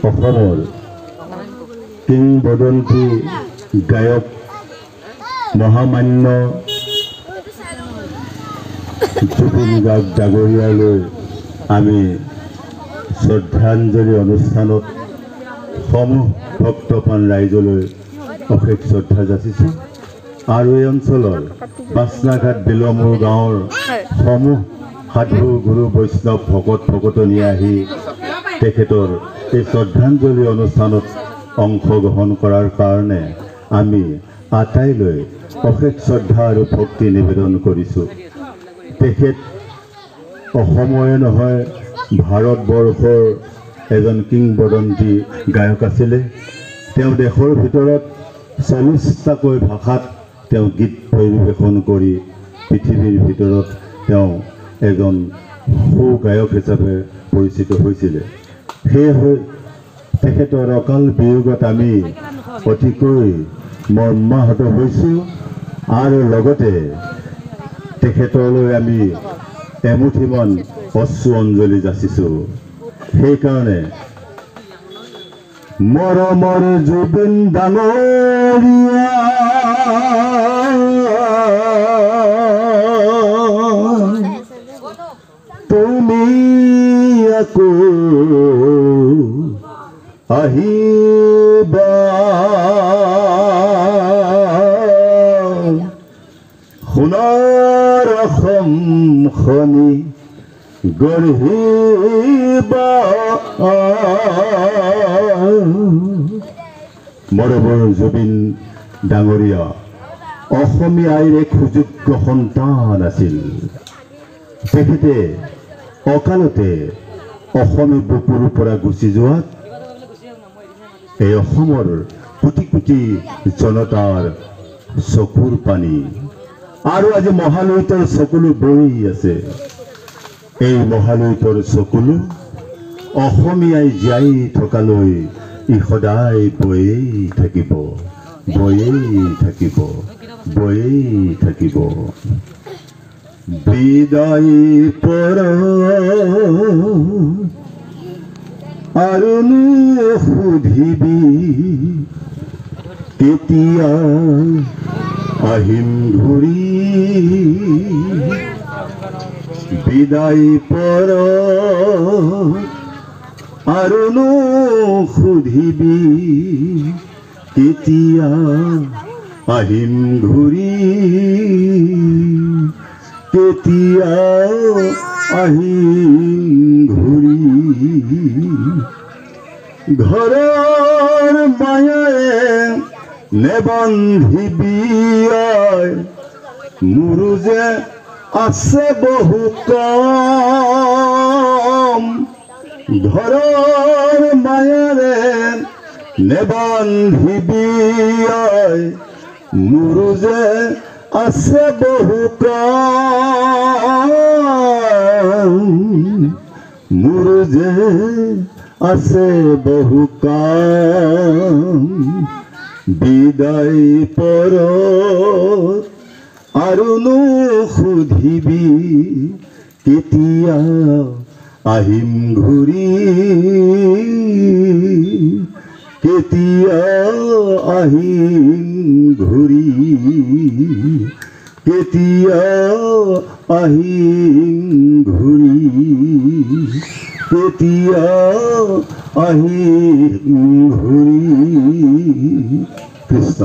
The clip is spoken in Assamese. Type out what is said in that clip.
অসমৰ কিংবদন্তি গায়ক মহামান্য জুবিন গাৰ্গ ডাঙৰীয়ালৈ আমি শ্ৰদ্ধাঞ্জলি অনুষ্ঠানত সমূহ ভক্তপ্ৰাণ ৰাইজলৈ অশেষ শ্ৰদ্ধা যাচিছোঁ আৰু এই অঞ্চলৰ বাচনাঘাট বিলমূৰ গাঁৱৰ সমূহ সাধু গুৰু বৈষ্ণৱ ভকত ভকতনী আহি তেখেতৰ এই শ্ৰদ্ধাঞ্জলি অনুষ্ঠানত অংশগ্ৰহণ কৰাৰ কাৰণে আমি আটাইলৈ অশেষ শ্ৰদ্ধা আৰু ভক্তি নিবেদন কৰিছোঁ। তেখেত অসমৰে নহয় ভাৰতবৰ্ষৰ এজন কিংবদন্তি গায়ক আছিলে। তেওঁ দেশৰ ভিতৰত 40টাকৈ ভাষাত তেওঁ গীত পৰিৱেশন কৰি পৃথিৱীৰ ভিতৰত তেওঁ এজন সু গায়ক হিচাপে পৰিচিত হৈছিলে। সেয়ে তেখেতৰ অকাল বিয়োগত আমি অতিকৈ মৰ্মাহত হৈছোঁ আৰু লগতে তেখেতলৈ আমি এমুঠিমান অশ্ৰু অঞ্জলি যাচিছোঁ। সেইকাৰণে মৰমৰ জুবিন ডাঙৰীয়া তুমি আকৌ আহিবা সোণৰ অসমখনি গঢ়িবা। মৰমৰ জুবিন ডাঙৰীয়া অসমীয়া আইৰ এক সুযোগ্য সন্তান আছিল। তেখেতে অকালতে অসমী বুকুৰ পৰা গুচি যোৱাত এই অসমৰ কোটি কোটি জনতাৰ চকুৰ পানী আৰু আজি মহালয়িতৰ চকুলো বৈ আছে। এই মহালয়িতৰ চকুলো অসমীয়াই জীয়াই থকালৈ ই সদায় বৈয়েই থাকিব, বৈয়েই থাকিব, বৈয়েই থাকিব। বিদায় পৰ আৰু সুধিবি কেতিয়া আহিম ঘূৰি। বিদায় পৰ আৰু সুধিবি কেতিয়া আহিম ঘূৰি, কেতিয়া আহিম ঘূৰি। ঘৰৰ মায়াৰে নেবান্ধিবি মোৰো যে আছে বহু কাম। ঘৰৰ মায়াৰে নেবান্ধিবি মোৰো যে আছে বহু কাম। মোৰো যে আছে বহু কাম। বিদায় পৰ আৰু সুধিবি কেতিয়া আহিম ঘূৰি, কেতিয়া আহিম ঘূৰি, কেতিয়া আহিম ঘূৰি, কেতিয়া আহিম ঘূৰি। কৃষ্ণ।